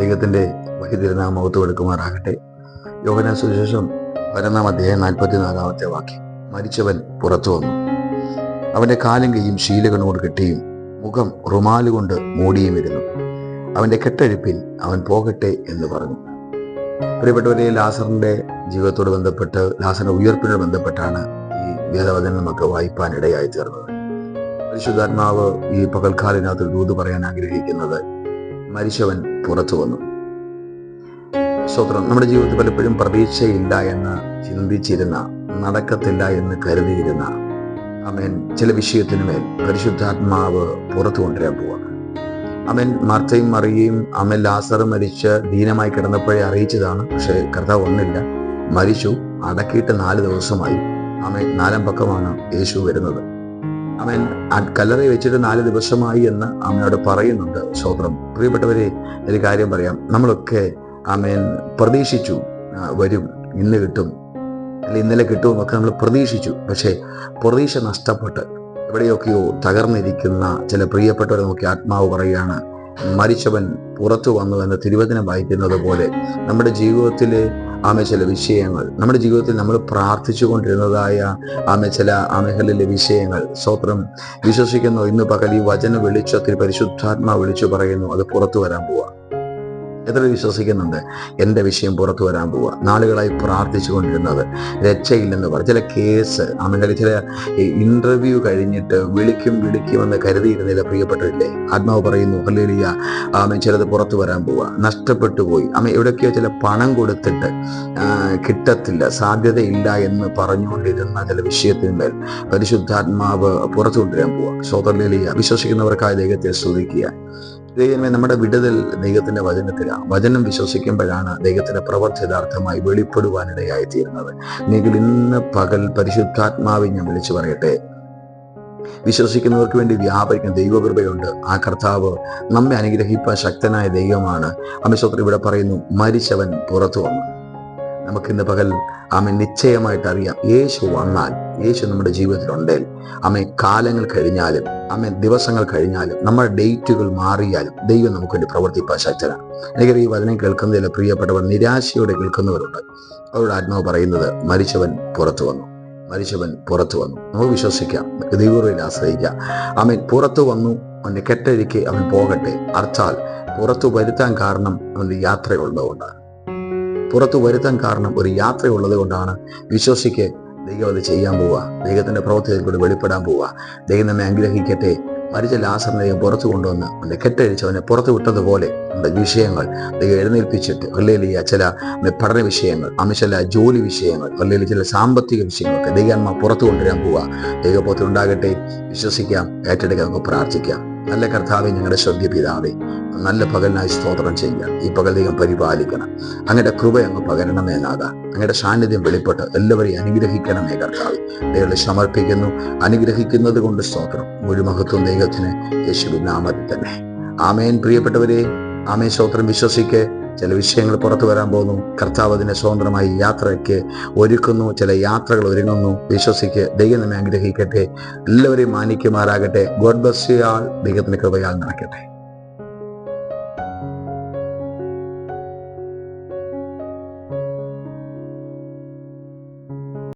ദൈവത്തിൻ്റെ വലിയ തിരുനാമത്ത് എടുക്കുമാറാകട്ടെ. യോഹന്നാൻ സുവിശേഷം 11-44 വാക്യം. മരിച്ചവൻ പുറത്തു വന്നു. അവൻ്റെ കാലും കൈയും ശീലകണോട് കെട്ടിയും മുഖം റുമാലുകൊണ്ട് മൂടിയുമിരുന്നു. അവൻ്റെ കെട്ടഴിപ്പിൽ അവൻ പോകട്ടെ എന്ന് പറഞ്ഞു. പ്രിയപ്പെട്ടവരെ, ലാസറിൻ്റെ ജീവിതത്തോട് ബന്ധപ്പെട്ട്, ലാസറിൻ്റെ ഉയർപ്പിനോട് ബന്ധപ്പെട്ടാണ് ഈ വേദവചനം നമുക്ക് വായിപ്പാൻ ഇടയായി തീർന്നത്. പരിശുദ്ധാത്മാവ് ഈ പകൽക്കാലിനകത്ത് ദൂത് പറയാൻ ആഗ്രഹിക്കുന്നത് മരിച്ചവൻ പുറത്തു വന്നു. സ്തോത്രം. നമ്മുടെ ജീവിതത്തിൽ പലപ്പോഴും പ്രതീക്ഷയില്ല എന്ന് ചിന്തിച്ചിരുന്ന, നടക്കത്തില്ല എന്ന് കരുതിയിരുന്ന അവൻ ചില വിഷയത്തിനുമേൽ പരിശുദ്ധാത്മാവ് പുറത്തു കൊണ്ടുവരാൻ പോവാണ്. അവൻ മാർത്തയും മറിയയും അവൻ ലാസർ മരിച്ച് ദീനമായി കിടന്നപ്പോഴേ അറിയിച്ചതാണ്. പക്ഷെ കർത്താവ് ഒന്നില്ല, മരിച്ചു. അടക്കിയിട്ട് 4 ദിവസമായി. അവൻ 4-ാം പക്കമാണ് യേശു വരുന്നത്. അവൻ കല്ലറ വെച്ചിട്ട് 4 ദിവസമായി എന്ന് അവനോട് പറയുന്നുണ്ട്. സ്തോത്രം. പ്രിയപ്പെട്ടവരെ, ഒരു കാര്യം പറയാം. നമ്മളൊക്കെ പ്രതീക്ഷിച്ചു വരും, ഇന്ന് കിട്ടും, അല്ലെങ്കിൽ ഇന്നലെ കിട്ടുമെന്നൊക്കെ നമ്മൾ പ്രതീക്ഷിച്ചു. പക്ഷേ പ്രതീക്ഷ നഷ്ടപ്പെട്ട് എവിടെയൊക്കെയോ തകർന്നിരിക്കുന്ന ചില പ്രിയപ്പെട്ടവരെ നോക്കി ആത്മാവ് പറയുകയാണ്, മരിച്ചവൻ പുറത്തു വന്നു എന്ന് തിരുവചനം വായിക്കുന്നത് പോലെ നമ്മുടെ ജീവിതത്തിലെ ചില വിഷയങ്ങൾ, നമ്മുടെ ജീവിതത്തിൽ നമ്മൾ പ്രാർത്ഥിച്ചു കൊണ്ടിരുന്നതായ ചില ആമകളിലെ വിഷയങ്ങൾ, സ്തോത്രം, വിശ്വസിക്കുന്നു ഇന്ന് പകൽ ഈ വചന വെളിച്ചത്തിൽ പരിശുദ്ധാത്മാവ് വിളിച്ചു പറയുന്നു, അത് പുറത്തു വരാൻ പോവാ. എത്ര വിശ്വസിക്കുന്നുണ്ട്? എൻ്റെ വിഷയം പുറത്തു വരാൻ പോവുക. നാളുകളായി പ്രാർത്ഥിച്ചു കൊണ്ടിരുന്നത് രക്ഷയില്ലെന്ന് പറ, ചില കേസ് ചില ഇൻ്റർവ്യൂ കഴിഞ്ഞിട്ട് വിളിക്കുമെന്ന് കരുതിയിരുന്നില്ല പ്രിയപ്പെട്ടില്ലേ? ആത്മാവ് പറയുന്നു, ഹല്ലേലൂയ, ചിലത് പുറത്തു വരാൻ പോവുക. നഷ്ടപ്പെട്ടു പോയി. എവിടെയൊക്കെയോ ചില പണം കൊടുത്തിട്ട് കിട്ടത്തില്ല, സാധ്യതയില്ല എന്ന് പറഞ്ഞുകൊണ്ടിരുന്ന ചില വിഷയത്തിന്മേൽ പരിശുദ്ധാത്മാവ് പുറത്തു കൊണ്ടുവരാൻ പോവുക. ഹല്ലേലൂയ. വിശ്വസിക്കുന്നവർക്കായി ദൈവത്തെ സ്തുതിക്കുക. ദൈവമേ, നമ്മുടെ വിടുതൽ ദൈവത്തിന്റെ വചനത്തിലാണ്. വചനം വിശ്വസിക്കുമ്പോഴാണ് ദൈവത്തിന്റെ പ്രവൃത്തി യഥാർത്ഥമായി വെളിപ്പെടുവാനിടയായി തീരുന്നത്. എങ്കിൽ ഇന്ന് പകൽ പരിശുദ്ധാത്മാവിനെ ഞാൻ വിളിച്ചു പറയട്ടെ, വിശ്വസിക്കുന്നവർക്ക് വേണ്ടി വ്യാപരിക്കുന്ന ദൈവകൃപയുണ്ട്. ആ കർത്താവ് നമ്മെ അനുഗ്രഹിപ്പാൻ ശക്തനായ ദൈവമാണ്. അമിശ്വത്ര ഇവിടെ പറയുന്നു, മരിച്ചവൻ പുറത്തു വന്നു. നമുക്കിന്ന് പകൽ നിശ്ചയമായിട്ട് അറിയാം, യേശു വന്നാൽ, യേശു നമ്മുടെ ജീവിതത്തിലുണ്ടെങ്കിൽ, കാലങ്ങൾ കഴിഞ്ഞാലും, ദിവസങ്ങൾ കഴിഞ്ഞാലും, നമ്മുടെ ഡേറ്റുകൾ മാറിയാലും ദൈവം നമുക്ക് വേണ്ടി പ്രവർത്തിപ്പാൻ ശക്തനാണ്. എനിക്കറിയാം, ഈ വചനം കേൾക്കുന്നതിൽ പ്രിയപ്പെട്ടവർ നിരാശയോടെ കേൾക്കുന്നവരുണ്ട്. അവരുടെ ആത്മാവ് പറയുന്നത്, മരിച്ചവൻ പുറത്തു വന്നു, മരിച്ചവൻ പുറത്തു വന്നു. നമുക്ക് വിശ്വസിക്കാം, ദൈവത്തിൽ ആശ്രയിക്കാം. പുറത്തു വന്നു. അവൻ്റെ കെട്ടഴിക്ക് അവൻ പോകട്ടെ. അർത്ഥാൽ പുറത്തു വരുത്താൻ കാരണം അവൻ്റെ യാത്രയുള്ളതുകൊണ്ടാണ്. പുറത്തു വരുത്താൻ കാരണം ഒരു യാത്രയുള്ളത് കൊണ്ടാണ്. വിശ്വസിക്ക്, ദൈവം അത് ചെയ്യാൻ പോവുക. ദൈവത്തിന്റെ പ്രവൃത്തിയിൽ കൂടി വെളിപ്പെടാൻ പോവുക. ദൈവം നമ്മെ അനുഗ്രഹിക്കട്ടെ. മരിച്ച ലാസറിനെ ദൈവം പുറത്തു കൊണ്ടുവന്ന് അവൻ്റെ കെട്ടഴിച്ച് അവനെ പുറത്തു വിട്ടതുപോലെ നമ്മുടെ വിഷയങ്ങൾ ദൈവം എഴുന്നേൽപ്പിച്ചിട്ട്, അല്ലെങ്കിൽ ചില പഠന വിഷയങ്ങൾ, ചില ജോലി വിഷയങ്ങൾ, അല്ലെങ്കിൽ ചില സാമ്പത്തിക വിഷയങ്ങളൊക്കെ ദൈവം പുറത്തു കൊണ്ടുവരാൻ പോവുക. ദൈവപുത്രൻ ഉണ്ടാകട്ടെ. വിശ്വസിക്കാം, ഏറ്റെടുക്കാൻ നമുക്ക് പ്രാർത്ഥിക്കാം. നല്ല കർത്താവേ, ഞങ്ങളുടെ ശ്രദ്ധ പിതാവേ, നല്ല പകലിനായി സ്തോത്രം ചെയ്യാം. ഈ പകൽ ദൈവം പരിപാലിക്കണം. അങ്ങയുടെ കൃപ അങ്ങ് പകരണമേ നാഥ. അങ്ങയുടെ സാന്നിധ്യം വെളിപ്പെട്ട് എല്ലാവരെയും അനുഗ്രഹിക്കണമേ കർത്താവേ. ദൈവത്തെ സമർപ്പിക്കുന്നു. അനുഗ്രഹിക്കുന്നത് കൊണ്ട് സ്തോത്രം. മുഴുമഹത്വം ദൈവത്തിന് യേശുവിൻ നാമത്തിൽ തന്നെ. ആമേൻ. പ്രിയപ്പെട്ടവരെ, ആമേൻ. സ്തോത്രം. വിശ്വസിക്ക്, ചില വിഷയങ്ങൾ പുറത്തു വരാൻ പോകുന്നു. കർത്താവ് അതിനെ സ്വതന്ത്രമായി യാത്രയ്ക്ക് ഒരുക്കുന്നു. ചില യാത്രകൾ ഒരുങ്ങുന്നു. വിശ്വസിക്ക്. ദൈവം നമ്മെ അനുഗ്രഹിക്കട്ടെ. എല്ലാവരെയും മാനിക്കുമാറാകട്ടെ. God bless you all. ദൈവത്തിന്റെ കൃപയാൽ നടക്കട്ടെ.